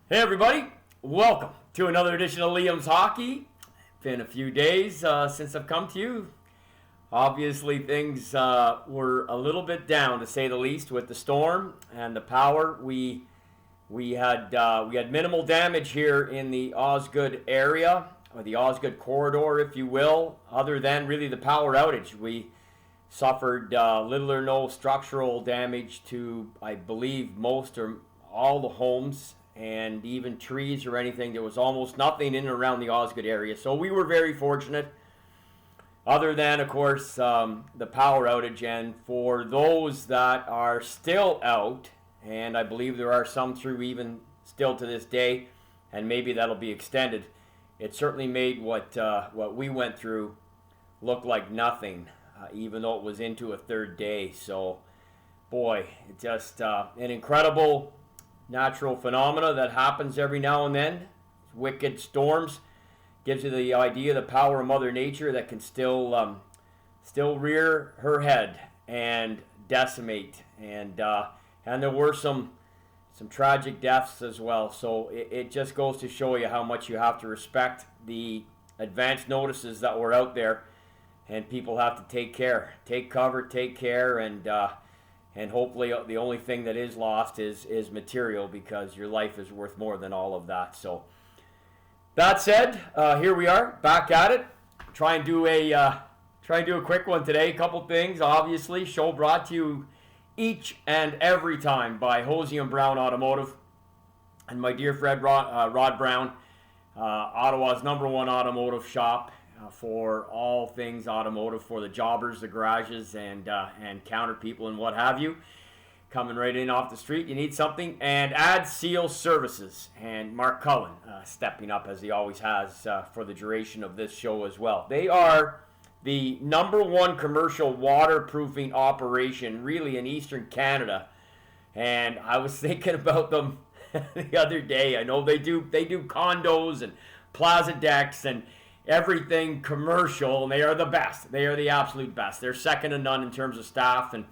Hey everybody, welcome to another edition of Liam's Hockey. Been a few days since I've come to you. Obviously things were a little bit down, to say the least, with the storm and the power. We had minimal damage here in the Osgood area, or the Osgood corridor, if you will, other than really the power outage. We suffered little or no structural damage to, I believe, most or all the homes, and even trees or anything. There was almost nothing in and around the Osgood area. So we were very fortunate, other than, of course, the power outage. And for those that are still out, and I believe there are some through even still to this day, and maybe that'll be extended, it certainly made what we went through look like nothing, even though it was into a third day. So, boy, it just an incredible natural phenomena that happens every now and then. Wicked storms gives you the idea of the power of Mother Nature that can still rear her head and decimate. And there were some tragic deaths as well. So it just goes to show you how much you have to respect the advance notices that were out there, and people have to take care, take cover, take care, and hopefully the only thing that is lost is material, because your life is worth more than all of that. So that said, here we are back at it. Try and do a quick one today. A couple things, obviously. Show brought to you each and every time by Hosie and Brown Automotive, and my dear friend Rod Brown, Ottawa's #1 automotive shop for all things automotive, for the jobbers, the garages, and counter people and what have you. Coming right in off the street, you need something. And Adseal Services, and Mark Cullen stepping up as he always has for the duration of this show as well. They are the #1 commercial waterproofing operation really in Eastern Canada, and I was thinking about them the other day. I know they do condos and plaza decks and everything commercial, and they are the best. They are the absolute best. They're second to none in terms of staff, and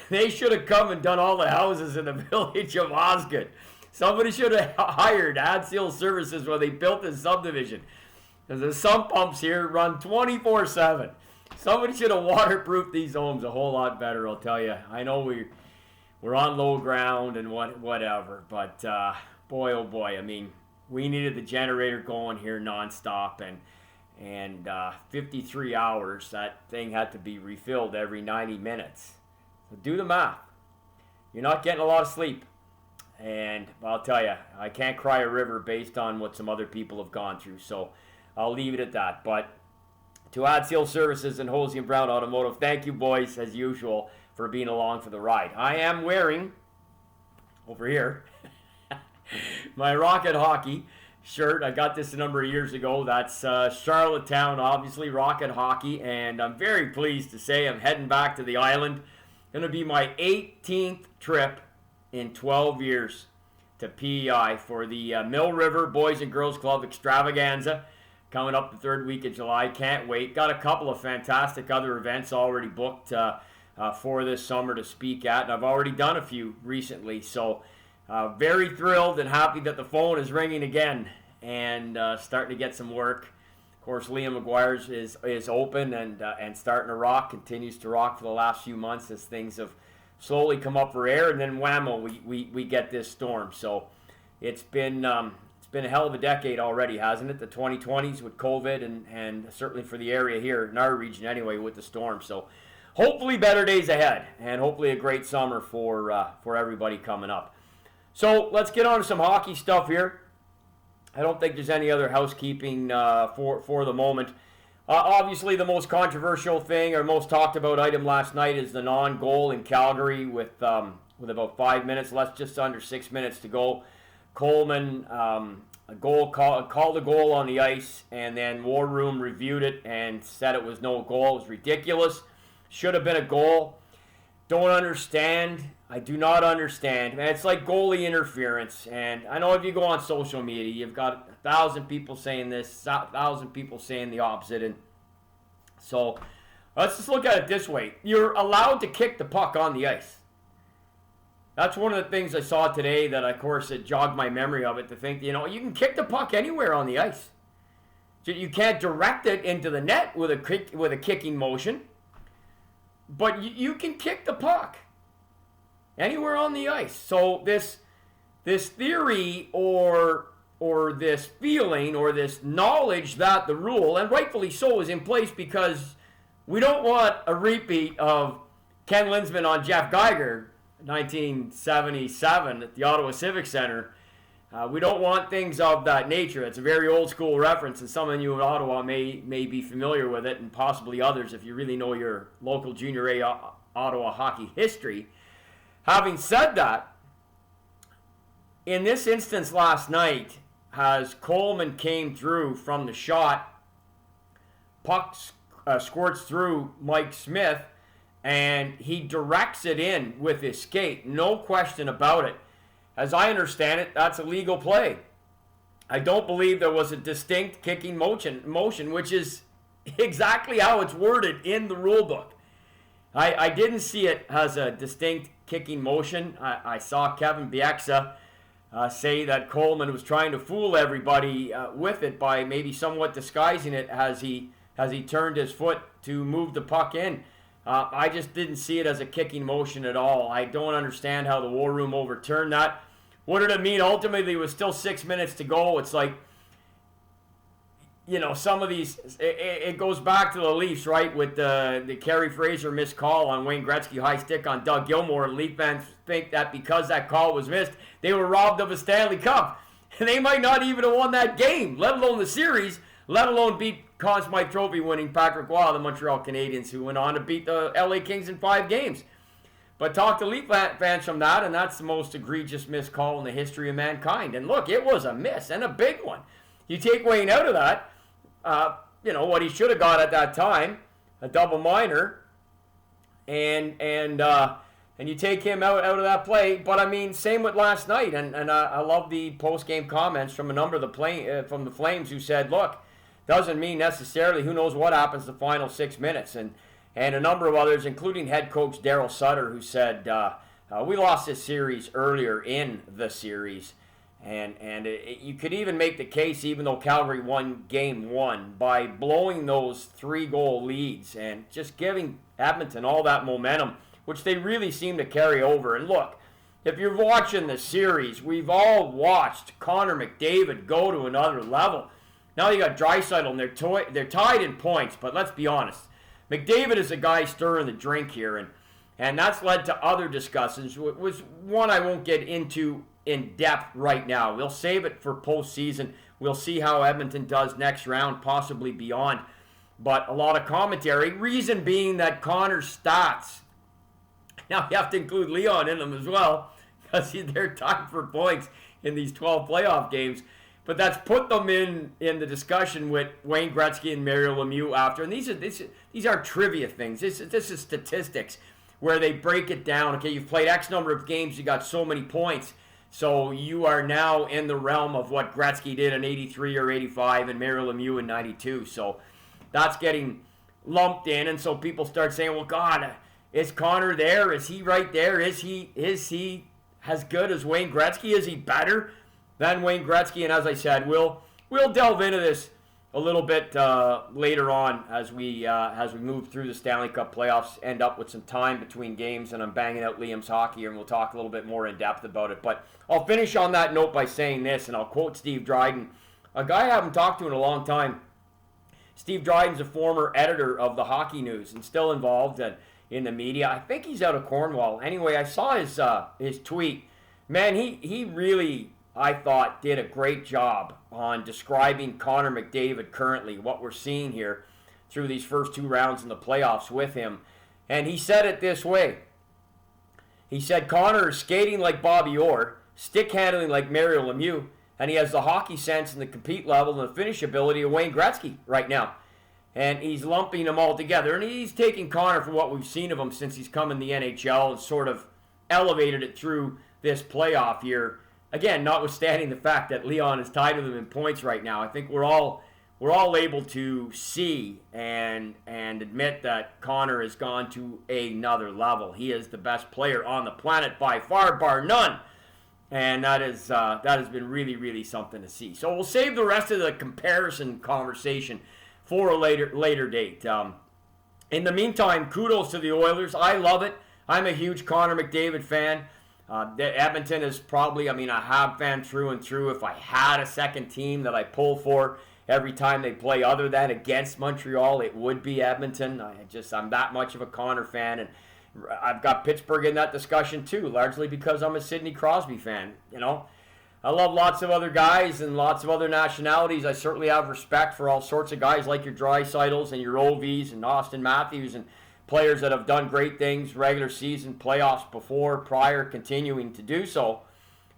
they should have come and done all the houses in the village of Osgood. Somebody should have hired Adseal Services when they built this subdivision, because the sump pumps here run 24/7. Somebody should have waterproofed these homes a whole lot better, I'll tell you. I know we're on low ground and whatever, but boy, oh boy, I mean, we needed the generator going here nonstop, and 53 hours, that thing had to be refilled every 90 minutes. So do the math. You're not getting a lot of sleep. And I'll tell you, I can't cry a river based on what some other people have gone through. So I'll leave it at that. But to Adseal Services and Hosie and Brown Automotive, thank you, boys, as usual, for being along for the ride. I am wearing, over here, my Rocket Hockey shirt. I got this a number of years ago. That's Charlottetown, obviously, Rocket Hockey. And I'm very pleased to say I'm heading back to the island. Going to be my 18th trip in 12 years to PEI for the Mill River Boys and Girls Club Extravaganza, coming up the third week of July. Can't wait. Got a couple of fantastic other events already booked for this summer to speak at, and I've already done a few recently. So very thrilled and happy that the phone is ringing again and starting to get some work. Of course, Liam McGuire's is open and starting to rock, continues to rock for the last few months as things have slowly come up for air, and then whammo, we get this storm. So it's been a hell of a decade already, hasn't it? The 2020s with COVID, and certainly for the area here in our region anyway with the storm. So hopefully better days ahead, and hopefully a great summer for everybody coming up. So let's get on to some hockey stuff here. I don't think there's any other housekeeping for the moment. Obviously, the most controversial thing or most talked about item last night is the non-goal in Calgary with about 5 minutes left, just under 6 minutes to go. Coleman called a goal on the ice, and then War Room reviewed it and said it was no goal. It was ridiculous. Should have been a goal. Don't understand. I do not understand. Man, it's like goalie interference. And I know if you go on social media, you've got 1,000 people saying this, 1,000 people saying the opposite. And so let's just look at it this way. You're allowed to kick the puck on the ice. That's one of the things I saw today that, of course, it jogged my memory of it to think, you can kick the puck anywhere on the ice. You can't direct it into the net with a kicking motion, but you can kick the puck anywhere on the ice. So this theory or this feeling or this knowledge that the rule, and rightfully so, is in place because we don't want a repeat of Ken Linsman on Jeff Geiger, 1977 at the Ottawa Civic Center. We don't want things of that nature. It's a very old school reference, and some of you in Ottawa may be familiar with it, and possibly others if you really know your local Junior A Ottawa hockey history. Having said that, in this instance last night, as Coleman came through from the shot, puck squirts through Mike Smith, and he directs it in with his skate. No question about it. As I understand it, that's a legal play. I don't believe there was a distinct kicking motion, which is exactly how it's worded in the rule book. I didn't see it as a distinct kicking motion. I saw Kevin Bieksa say that Coleman was trying to fool everybody with it by maybe somewhat disguising it as he turned his foot to move the puck in. I just didn't see it as a kicking motion at all. I don't understand how the War Room overturned that. What did it mean? Ultimately, it was still 6 minutes to go. It's like, some of these, it goes back to the Leafs, right? With the Kerry Fraser missed call on Wayne Gretzky, high stick on Doug Gilmour. Leaf fans think that because that call was missed, they were robbed of a Stanley Cup. And they might not even have won that game, let alone the series, let alone beat Conn Smythe Trophy winning Patrick Roy, the Montreal Canadiens, who went on to beat the LA Kings in 5 games. But talk to Leaf fans from that, and that's the most egregious missed call in the history of mankind. And look, it was a miss, and a big one. You take Wayne out of that, what he should have got at that time, a double minor, and you take him out of that play. But I mean, same with last night, and I love the post-game comments from a number of the Flames who said, look, doesn't mean necessarily who knows what happens the final 6 minutes. And a number of others, including head coach Daryl Sutter, who said, we lost this series earlier in the series. And you could even make the case, even though Calgary won game 1, by blowing those 3-goal leads and just giving Edmonton all that momentum, which they really seem to carry over. And look, if you're watching the series, we've all watched Connor McDavid go to another level. Now you got Draisaitl, and they're tied in points, but let's be honest. McDavid is a guy stirring the drink here, and that's led to other discussions. It was one I won't get into in depth right now. We'll save it for postseason. We'll see how Edmonton does next round, possibly beyond. But a lot of commentary, reason being that Connor's stats, now you have to include Leon in them as well, because they're tied for points in these 12 playoff games. But that's put them in the discussion with Wayne Gretzky and Mario Lemieux after. And these are trivia things. This is statistics where they break it down. Okay, you've played X number of games, you got so many points. So you are now in the realm of what Gretzky did in 83 or 85 and Mario Lemieux in 92. So that's getting lumped in. And so people start saying, well, God, is Connor there? Is he right there? Is he as good as Wayne Gretzky? Is he better than Wayne Gretzky? And as I said, we'll delve into this a little bit later on as we move through the Stanley Cup playoffs, end up with some time between games, and I'm banging out Liam's hockey, and we'll talk a little bit more in depth about it. But I'll finish on that note by saying this, and I'll quote Steve Dryden, a guy I haven't talked to in a long time. Steve Dryden's a former editor of the Hockey News and still involved in the media. I think he's out of Cornwall. Anyway, I saw his tweet. Man, he really, I thought, did a great job on describing Connor McDavid currently, what we're seeing here through these first 2 rounds in the playoffs with him. And he said it this way. He said, Connor is skating like Bobby Orr, stick handling like Mario Lemieux, and he has the hockey sense and the compete level and the finish ability of Wayne Gretzky right now. And he's lumping them all together. And he's taking Connor for what we've seen of him since he's come in the NHL and sort of elevated it through this playoff year. Again, notwithstanding the fact that Leon is tied with him in points right now. I think we're all we're all able to see and admit that Connor has gone to another level. He is the best player on the planet by far, bar none. And that has been really, really something to see. So we'll save the rest of the comparison conversation for a later date. In the meantime, kudos to the Oilers. I love it. I'm a huge Connor McDavid fan. Edmonton is probably, I have fan through and through. If I had a second team that I pull for every time they play other than against Montreal, it would be Edmonton. I'm that much of a Connor fan, and I've got Pittsburgh in that discussion too, largely because I'm a Sidney Crosby fan. I love lots of other guys and lots of other nationalities. I certainly have respect for all sorts of guys like your Draisaitl's and your Ovies and Austin Matthews and players that have done great things, regular season, playoffs before, prior, continuing to do so.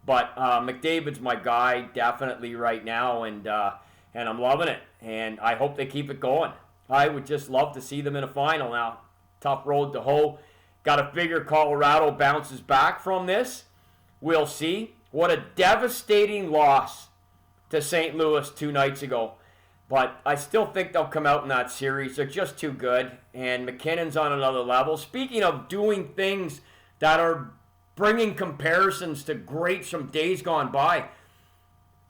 But McDavid's my guy definitely right now, and I'm loving it. And I hope they keep it going. I would just love to see them in a final now. Tough road to hoe. Got to figure Colorado bounces back from this. We'll see. What a devastating loss to St. Louis 2 nights ago. But I still think they'll come out in that series. They're just too good. And McKinnon's on another level. Speaking of doing things that are bringing comparisons to greats from days gone by,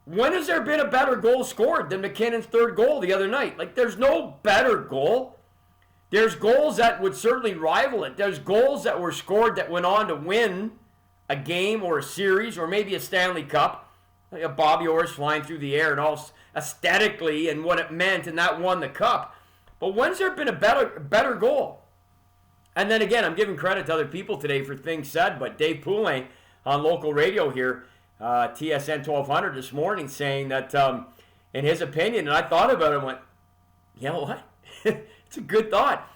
when has there been a better goal scored than McKinnon's third goal the other night? Like, there's no better goal. There's goals that would certainly rival it. There's goals that were scored that went on to win a game or a series or maybe a Stanley Cup. Like a Bobby Orr's flying through the air and all aesthetically and what it meant, and that won the cup. But when's there been a better goal? And then again, I'm giving credit to other people today for things said, but Dave Poulin on local radio here, TSN 1200 this morning, saying that in his opinion, and I thought about it and went, you know what? It's a good thought.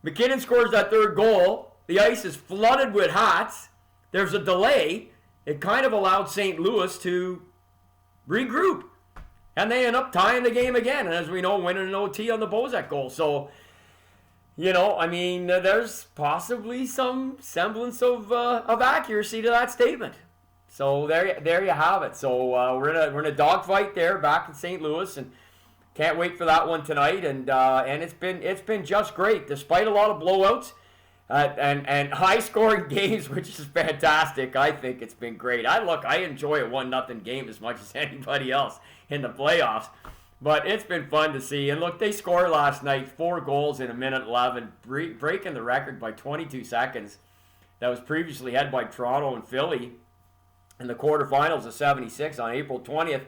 McKinnon scores that third goal. The ice is flooded with hats. There's a delay. It kind of allowed St. Louis to regroup. And they end up tying the game again. And as we know, winning an OT on the Bozak goal. So, there's possibly some semblance of accuracy to that statement. So there you have it. So we're in a dogfight there back in St. Louis, and can't wait for that one tonight. And it's been just great, despite a lot of blowouts and high scoring games, which is fantastic. I think it's been great. I enjoy a 1-0 game as much as anybody else in the playoffs. But it's been fun to see. And look, they scored last night, 4 goals in a minute 11, breaking the record by 22 seconds that was previously held by Toronto and Philly in the quarterfinals of 76 on April 20th.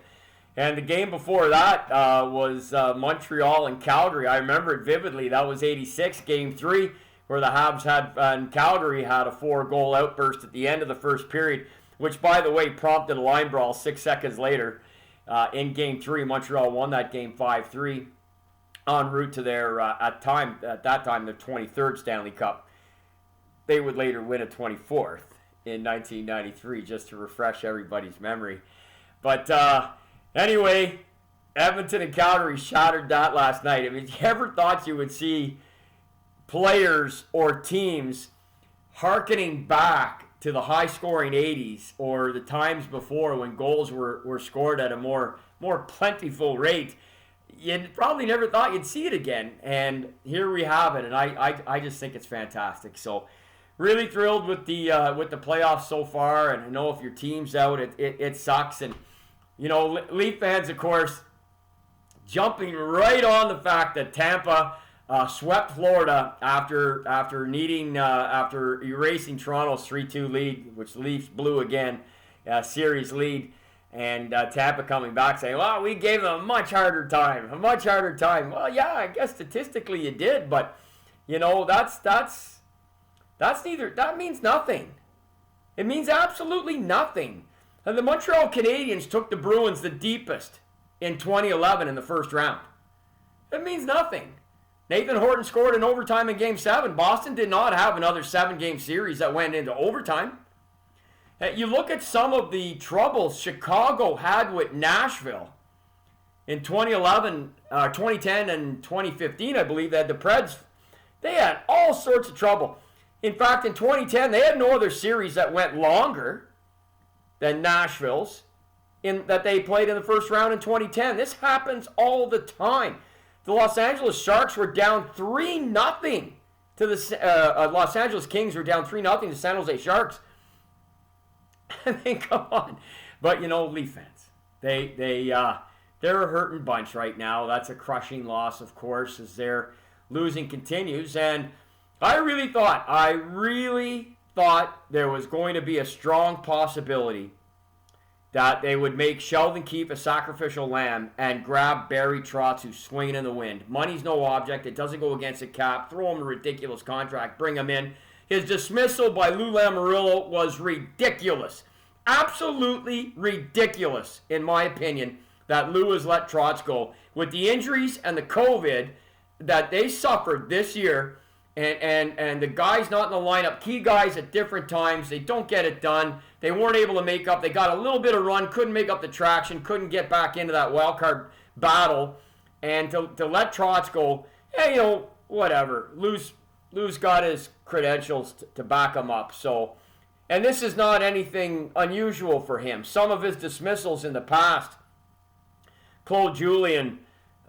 And the game before that was Montreal and Calgary. I remember it vividly. That was 86, Game 3, where the Habs and Calgary had a 4-goal outburst at the end of the first period, which, by the way, prompted a line brawl 6 seconds later. In Game 3, Montreal won that game 5-3 en route to their, at that time, their 23rd Stanley Cup. They would later win a 24th in 1993, just to refresh everybody's memory. But anyway, Edmonton and Calgary shattered that last night. I mean, you ever thought you would see players or teams hearkening back to the high-scoring 80s or the times before when goals were scored at a more plentiful rate? You probably never thought you'd see it again, and here we have it, and I just think it's fantastic. So really thrilled with the playoffs so far, and I know if your team's out, it sucks. And Leaf fans, of course, jumping right on the fact that Tampa swept Florida after erasing Toronto's 3-2 lead, which the Leafs blew again, series lead, and Tampa coming back saying, well, we gave them a much harder time. Well, yeah, I guess statistically you did, but that means nothing. It means absolutely nothing. And the Montreal Canadiens took the Bruins the deepest in 2011 in the first round. It means nothing. Nathan Horton scored in overtime in Game 7. Boston did not have another 7-game series that went into overtime. You look at some of the troubles Chicago had with Nashville in 2011, 2010, and 2015, I believe. They had the Preds. They had all sorts of trouble. In fact, in 2010, they had no other series that went longer than Nashville's. that they played in the first round in 2010. This happens all the time. The Los Angeles Sharks were down 3-0 to the Los Angeles Kings were down 3-0 to San Jose Sharks. I mean, come on. But, Leaf fans, they're a hurting bunch right now. That's a crushing loss, of course, as their losing continues. And I really thought there was going to be a strong possibility that they would make Sheldon Keefe a sacrificial lamb and grab Barry Trotz, who's swinging in the wind. Money's no object. It doesn't go against the cap. Throw him a ridiculous contract. Bring him in. His dismissal by Lou Lamoriello was ridiculous. Absolutely ridiculous, in my opinion, that Lou has let Trotz go. With the injuries and the COVID that they suffered this year, and the guys not in the lineup, key guys at different times, they don't get it done. They weren't able to make up. They got a little bit of run, couldn't make up the traction, couldn't get back into that wild card battle. And to let Trotz go, hey, whatever. Lou's got his credentials to back him up. So, and this is not anything unusual for him. Some of his dismissals in the past, Claude Julien,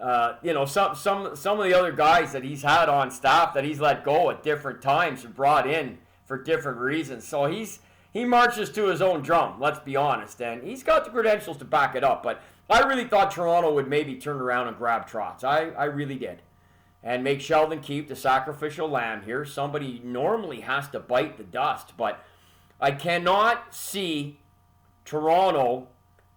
some of the other guys that he's had on staff that he's let go at different times and brought in for different reasons. So he marches to his own drum, let's be honest, and he's got the credentials to back it up. But I really thought Toronto would maybe turn around and grab Trotz. I really did. And make Sheldon Keefe the sacrificial lamb here. Somebody normally has to bite the dust, but I cannot see Toronto.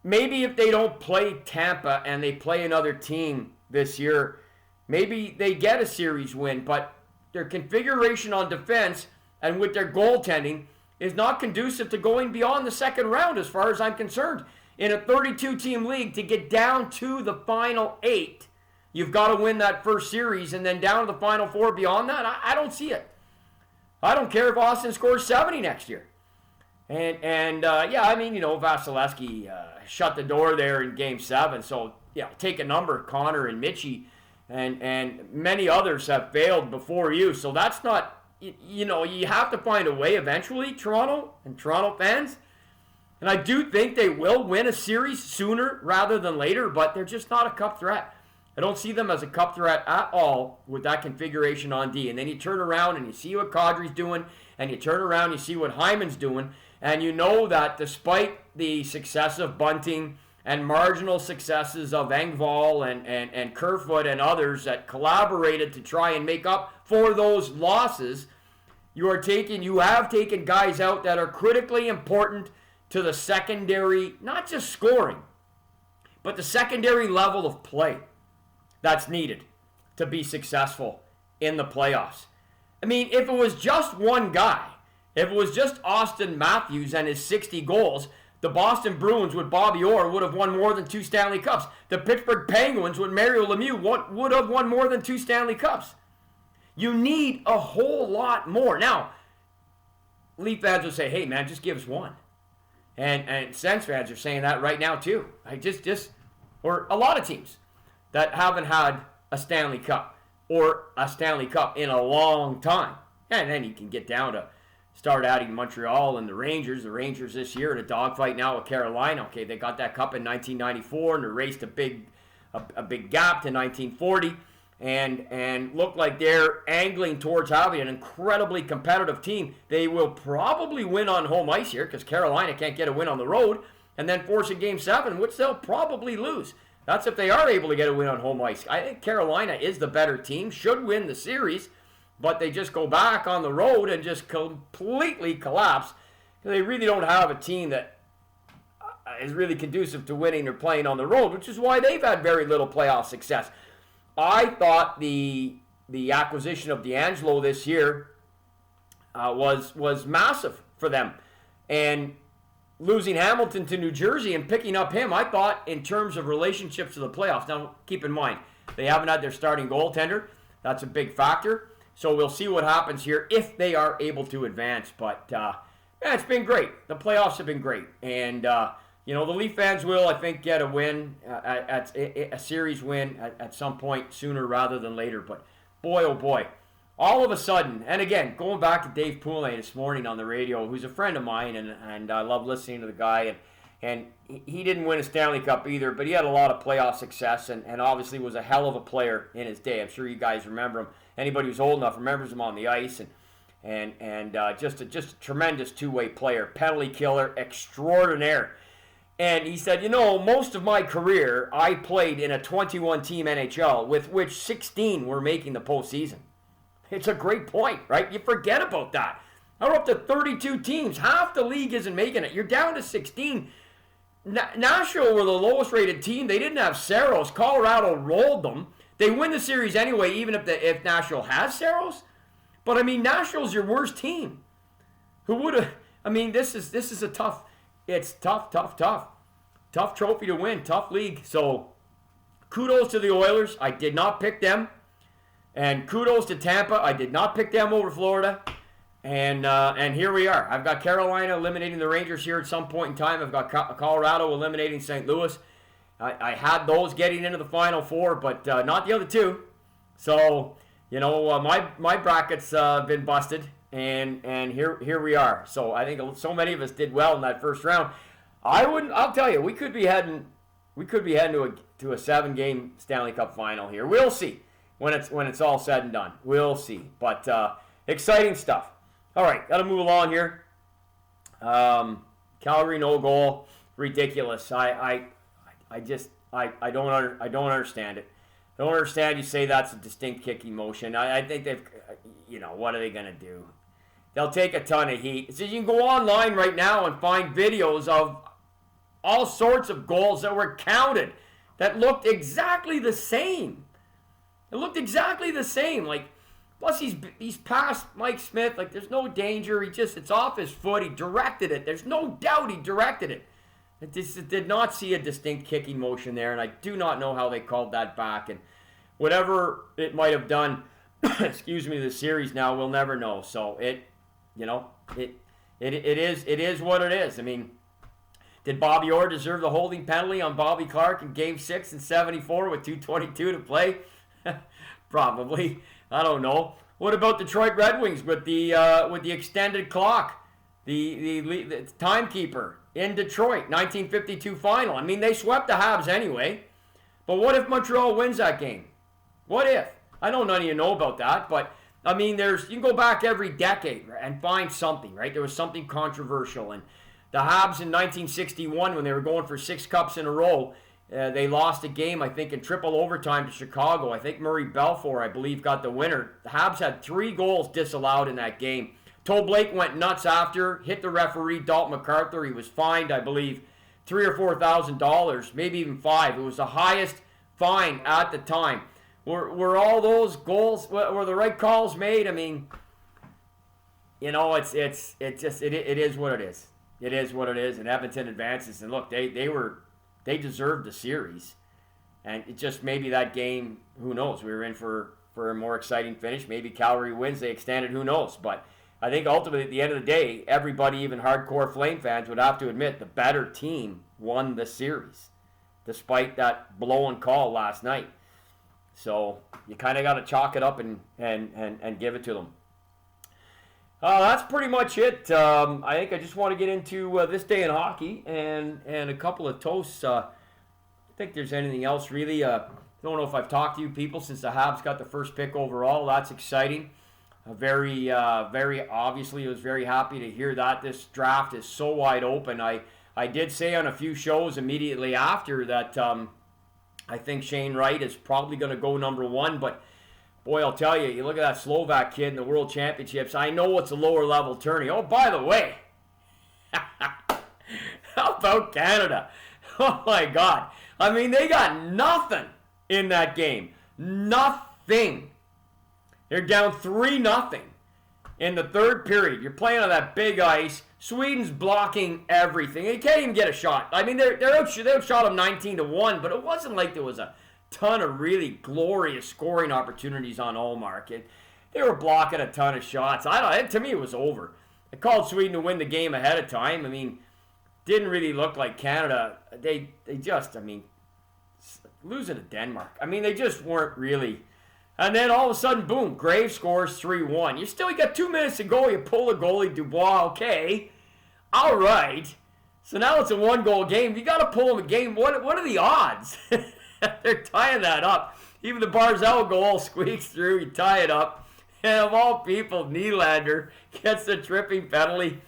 Maybe if they don't play Tampa and they play another team this year, maybe they get a series win. But their configuration on defense and with their goaltending is not conducive to going beyond the second round as far as I'm concerned. In a 32-team league, to get down to the final 8, you've got to win that first series and then down to the final 4 beyond that. I don't see it. I don't care if Austin scores 70 next year. Vasilevsky shut the door there in Game 7. So, take a number. Connor and Mitchie and many others have failed before you. So that's not, you have to find a way eventually, Toronto and Toronto fans. And I do think they will win a series sooner rather than later, but they're just not a cup threat. I don't see them as a cup threat at all with that configuration on D. And then you turn around and you see what Kadri's doing, and you turn around and you see what Hyman's doing, and you know that despite the success of Bunting and marginal successes of Engvall and Kerfoot and others that collaborated to try and make up for those losses, you have taken guys out that are critically important to the secondary, not just scoring, but the secondary level of play that's needed to be successful in the playoffs. I mean, if it was just one guy, if it was just Austin Matthews and his 60 goals, the Boston Bruins with Bobby Orr would have won more than 2 Stanley Cups. The Pittsburgh Penguins with Mario Lemieux would have won more than 2 Stanley Cups. You need a whole lot more. Now, Leaf fans will say, hey, man, just give us one. And Sens fans are saying that right now, too. Or a lot of teams that haven't had a Stanley Cup or a Stanley Cup in a long time. And then you can get down to start adding Montreal and the Rangers. The Rangers this year in a dogfight now with Carolina. Okay, they got that cup in 1994 and erased a big gap to 1940. And look like they're angling towards having an incredibly competitive team. They will probably win on home ice here because Carolina can't get a win on the road, and then force a Game 7, which they'll probably lose. That's if they are able to get a win on home ice. I think Carolina is the better team, should win the series, but they just go back on the road and just completely collapse. They really don't have a team that is really conducive to winning or playing on the road, which is why they've had very little playoff success. I thought the acquisition of D'Angelo this year was massive for them. And losing Hamilton to New Jersey and picking up him, I thought in terms of relationships to the playoffs. Now, keep in mind, they haven't had their starting goaltender. That's a big factor. So we'll see what happens here if they are able to advance. But, it's been great. The playoffs have been great. And, the Leaf fans will, I think, get a win, a series win at some point sooner rather than later. But, boy, oh boy, all of a sudden, and again, going back to Dave Poulin this morning on the radio, who's a friend of mine, and I love listening to the guy, and And he didn't win a Stanley Cup either, but he had a lot of playoff success and obviously was a hell of a player in his day. I'm sure you guys remember him. Anybody who's old enough remembers him on the ice, and just a tremendous two-way player, penalty killer extraordinaire. And he said, most of my career I played in a 21-team NHL, with which 16 were making the postseason. It's a great point, right? You forget about that. Now we're up to 32 teams. Half the league isn't making it. You're down to 16. Nashville were the lowest-rated team. They didn't have Saros. Colorado rolled them. They win the series anyway, even if Nashville has Saros. But, I mean, Nashville's your worst team. Who would have... I mean, this is a tough... It's tough. Tough trophy to win. Tough league. So, kudos to the Oilers. I did not pick them. And kudos to Tampa. I did not pick them over Florida. And here we are. I've got Carolina eliminating the Rangers here at some point in time. I've got Colorado eliminating St. Louis. I had those getting into the Final Four, but not the other two. So, my bracket's been busted, and here we are. So I think so many of us did well in that first round. I'll tell you, we could be heading to a 7-game Stanley Cup final here. We'll see when it's all said and done. We'll see. But exciting stuff. All right, got to move along here. Calgary no goal, ridiculous. I don't understand it. I don't understand you say that's a distinct kicking motion. I think they've, what are they going to do? They'll take a ton of heat. So you can go online right now and find videos of all sorts of goals that were counted that looked exactly the same. It looked exactly the same. Plus he's past Mike Smith. There's no danger. It's off his foot. He directed it. There's no doubt he directed it. I just did not see a distinct kicking motion there, and I do not know how they called that back. And whatever it might have done, excuse me, the series now, we'll never know. So it is what it is. I mean, did Bobby Orr deserve the holding penalty on Bobby Clark in Game 6 in 74 with 2:22 to play? Probably. I don't know. What about Detroit Red Wings with the extended clock, the timekeeper in Detroit, 1952 final? I mean, they swept the Habs anyway. But what if Montreal wins that game? What if? I know none of you know about that, but I mean, you can go back every decade and find something, right? There was something controversial, and the Habs in 1961, when they were going for 6 cups in a row, they lost a game, I think, in triple overtime to Chicago. I think Murray Belfour, I believe, got the winner. The Habs had 3 goals disallowed in that game. Toe Blake went nuts after, hit the referee, Dalton MacArthur. He was fined, I believe, $3,000 or $4,000, maybe even 5. It was the highest fine at the time. Were all those goals, were the right calls made? I mean, it is what it is. It is what it is, and Edmonton advances. And look, they deserved the series, and it just maybe that game, who knows? We were in for a more exciting finish. Maybe Calgary wins, they extended, who knows? But I think ultimately, at the end of the day, everybody, even hardcore Flame fans, would have to admit the better team won the series, despite that blown call last night. So you kind of got to chalk it up and give it to them. That's pretty much it. I think I just want to get into this day in hockey and a couple of toasts. I think there's anything else really. Don't know if I've talked to you people since the Habs got the first pick overall. That's exciting. Very obviously, I was very happy to hear that this draft is so wide open. I did say on a few shows immediately after that I think Shane Wright is probably going to go number 1, but boy, I'll tell you, you look at that Slovak kid in the World Championships. I know it's a lower level tourney. Oh, by the way, how about Canada? Oh my God. I mean, they got nothing in that game. Nothing. They're down 3-0 in the third period. You're playing on that big ice. Sweden's blocking everything. They can't even get a shot. I mean, they outshot them 19-1, but it wasn't like there was a ton of really glorious scoring opportunities on Ullmark. They were blocking a ton of shots. To me, it was over. I called Sweden to win the game ahead of time. I mean, didn't really look like Canada. They just, losing to Denmark. I mean, they just weren't really. And then all of a sudden, boom, Graves scores 3-1. You got 2 minutes to go. You pull the goalie, Dubois. Okay, all right. So now it's a 1-goal game. You got to pull them a game. What are the odds? They're tying that up. Even the Barzal goal squeaks through. You tie it up. And of all people, Nylander gets the tripping penalty.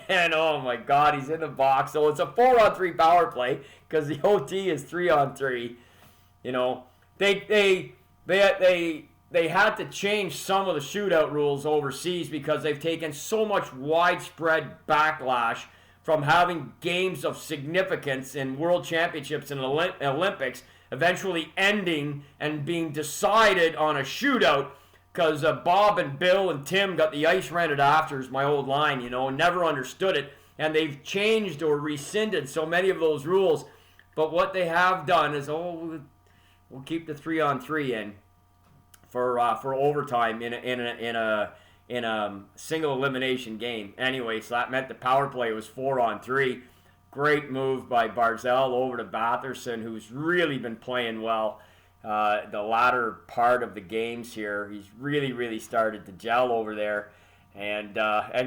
And oh my God, he's in the box. So it's a 4-on-3 power play because the OT is 3-on-3. You know, they had to change some of the shootout rules overseas because they've taken so much widespread backlash from having games of significance in world championships and Olympics eventually ending and being decided on a shootout because Bob and Bill and Tim got the ice rented after, is my old line, you know, and never understood it. And they've changed or rescinded so many of those rules. But what they have done is, we'll keep the 3-on-3 in for overtime in a single elimination game. Anyway, so that meant the power play was 4-on-3. Great move by Barzal over to Batherson, who's really been playing well the latter part of the games here. He's really started to gel over there. And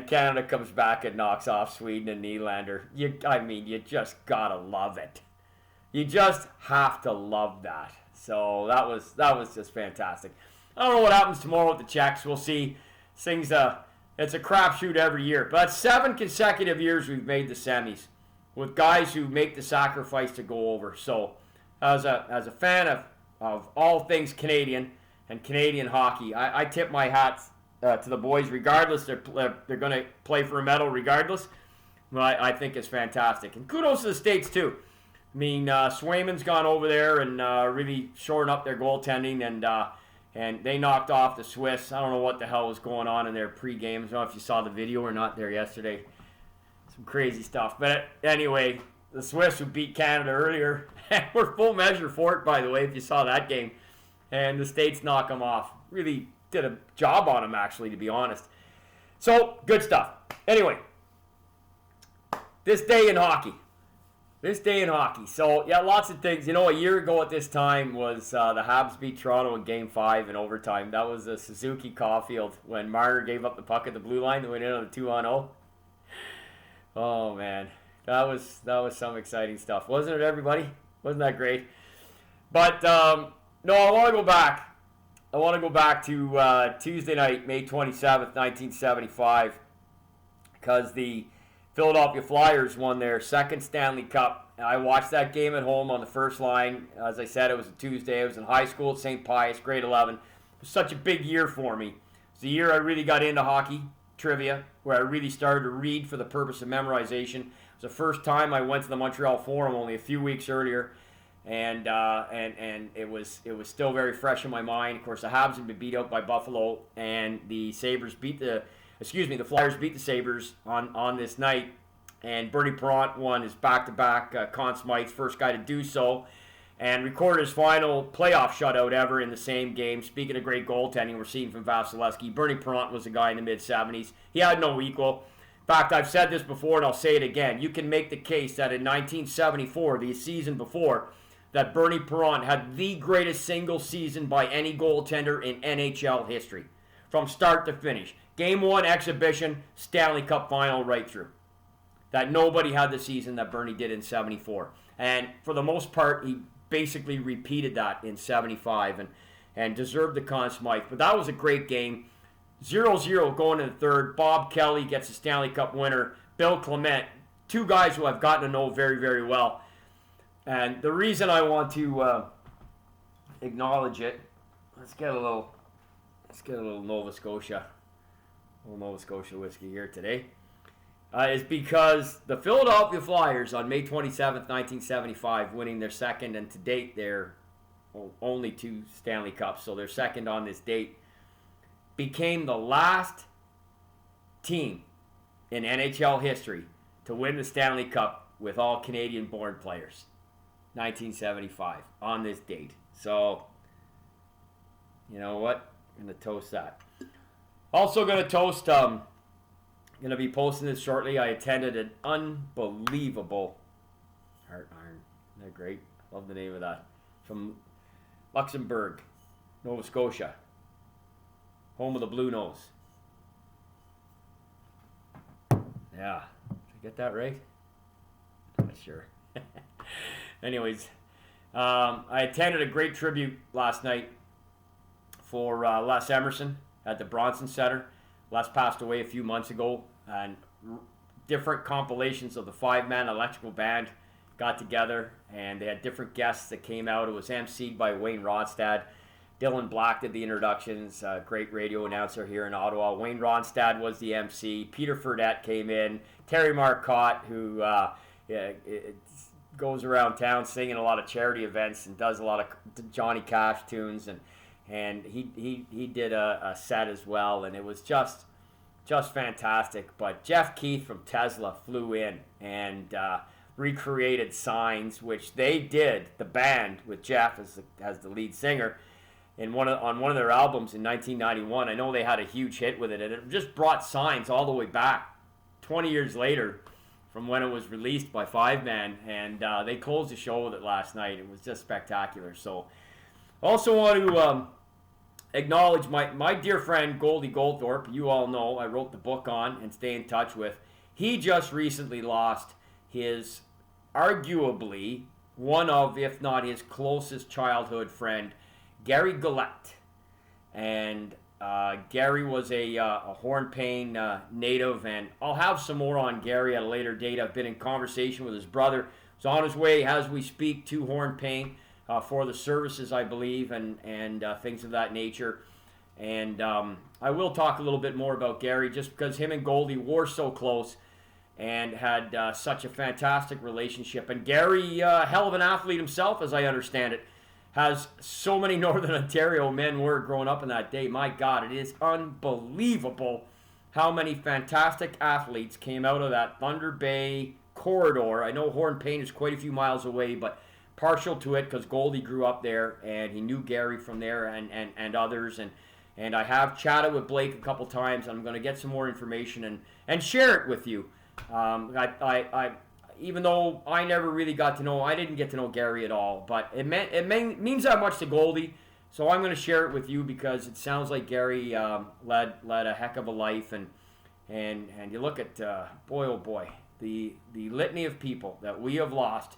Canada comes back and knocks off Sweden and Nylander. You just gotta love it. You just have to love that. So that was just fantastic. I don't know what happens tomorrow with the Czechs. We'll see. It's a crapshoot every year. But 7 consecutive years we've made the semis with guys who make the sacrifice to go over. So as a fan of all things Canadian and Canadian hockey, I tip my hat to the boys regardless. They're going to play for a medal regardless. But I think it's fantastic. And kudos to the States too. I mean, Swayman's gone over there and really shoring up their goaltending, and they knocked off the Swiss. I don't know what the hell was going on in their pregame. I don't know if you saw the video or not there yesterday. Some crazy stuff. But anyway, the Swiss who beat Canada earlier were full measure for it, by the way, if you saw that game. And the States knock them off. Really did a job on them, actually, to be honest. So, good stuff. Anyway, this day in hockey. So, yeah, lots of things. You know, a year ago at this time was the Habs beat Toronto in Game 5 in overtime. That was the Suzuki Caulfield when Marner gave up the puck at the blue line to win it on the 2-on-0. Oh, man. That was some exciting stuff. Wasn't it, everybody? Wasn't that great? But, no, I want to go back. I want to go back to Tuesday night, May 27th, 1975, because the Philadelphia Flyers won their second Stanley Cup. I watched that game at home on the first line. As I said, it was a Tuesday. I was in high school at St. Pius, grade 11. It was such a big year for me. It was the year I really got into hockey trivia, where I really started to read for the purpose of memorization. It was the first time I went to the Montreal Forum only a few weeks earlier, and it was still very fresh in my mind. Of course, the Habs had been beat out by Buffalo, and the Flyers beat the Sabres on this night, and Bernie Perrant won his back-to-back Conn Smythe, first guy to do so, and recorded his final playoff shutout ever in the same game. Speaking of great goaltending we're seeing from Vasilevsky, Bernie Perrant was a guy in the mid-70s. He had no equal. In fact, I've said this before and I'll say it again. You can make the case that in 1974, the season before, that Bernie Perrant had the greatest single season by any goaltender in NHL history, from start to finish. Game 1 exhibition, Stanley Cup final right through. That nobody had the season that Bernie did in 74. And for the most part, he basically repeated that in 75 and deserved the Conn Smythe. But that was a great game. 0-0 going to the third. Bob Kelly gets the Stanley Cup winner. Bill Clement, two guys who I've gotten to know very, very well. And the reason I want to acknowledge it, let's get a little Nova Scotia whiskey here today, is because the Philadelphia Flyers on May 27th, 1975, winning their second and to date their only 2 Stanley Cups, so their second on this date, became the last team in NHL history to win the Stanley Cup with all Canadian-born players. 1975 on this date. So, you know what? I'm going to toast that. Also going to toast, going to be posting this shortly. I attended an unbelievable Heart Iron. Isn't that great? Love the name of that. From Luxembourg, Nova Scotia. Home of the Blue Nose. Yeah. Did I get that right? sure. Anyways, I attended a great tribute last night for Les Emmerson at the Bronson Center. Les passed away a few months ago, and different compilations of the five-man electrical band got together, and they had different guests that came out. It was emceed by Wayne Ronstadt. Dylan Black did the introductions, great radio announcer here in Ottawa. Wayne Ronstadt was the MC. Peter Fredette came in. Terry Marcotte, who goes around town singing a lot of charity events and does a lot of Johnny Cash tunes, and he did a set as well, and it was just fantastic. But Jeff Keith from Tesla flew in and recreated Signs, which they did, the band with Jeff as the lead singer, on one of their albums in 1991. I know they had a huge hit with it, and it just brought Signs all the way back 20 years later from when it was released by Five Man, and they closed the show with it last night. It was just spectacular. So also want to acknowledge my dear friend Goldie Goldthorpe. You all know I wrote the book on and stay in touch with. He just recently lost his arguably one of, if not his closest childhood friend, Gary Goulet. And Gary was a Hornpain native, and I'll have some more on Gary at a later date. I've been in conversation with his brother. He's on his way as we speak to Hornpain for the services, I believe, and things of that nature. And I will talk a little bit more about Gary, just because him and Goldie were so close and had such a fantastic relationship. And Gary, hell of an athlete himself, as I understand it, has so many Northern Ontario men were growing up in that day. My God, it is unbelievable how many fantastic athletes came out of that Thunder Bay corridor. I know Hornpain is quite a few miles away, but partial to it because Goldie grew up there and he knew Gary from there and others. And I have chatted with Blake a couple times. I'm going to get some more information and share it with you. Even though I never really I didn't get to know Gary at all, but it means that much to Goldie, so I'm going to share it with you because it sounds like Gary led a heck of a life, and you look at boy oh boy, the litany of people that we have lost,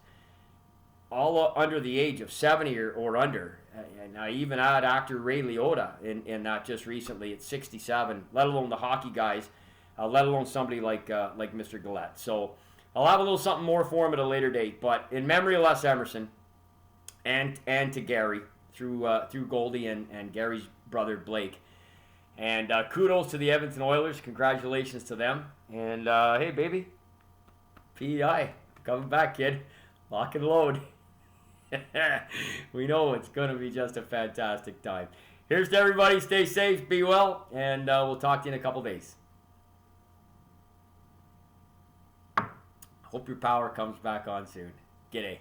all under the age of 70 or under, and I even add actor Ray Liotta in that just recently at 67, let alone the hockey guys, let alone somebody like Mr. Goulet. So I'll have a little something more for him at a later date, but in memory of Les Emmerson and to Gary through Goldie and Gary's brother Blake. And kudos to the Edmonton Oilers. Congratulations to them. And hey, baby, PEI, coming back, kid. Lock and load. We know it's going to be just a fantastic time. Here's to everybody. Stay safe, be well, and we'll talk to you in a couple days. Hope your power comes back on soon. G'day.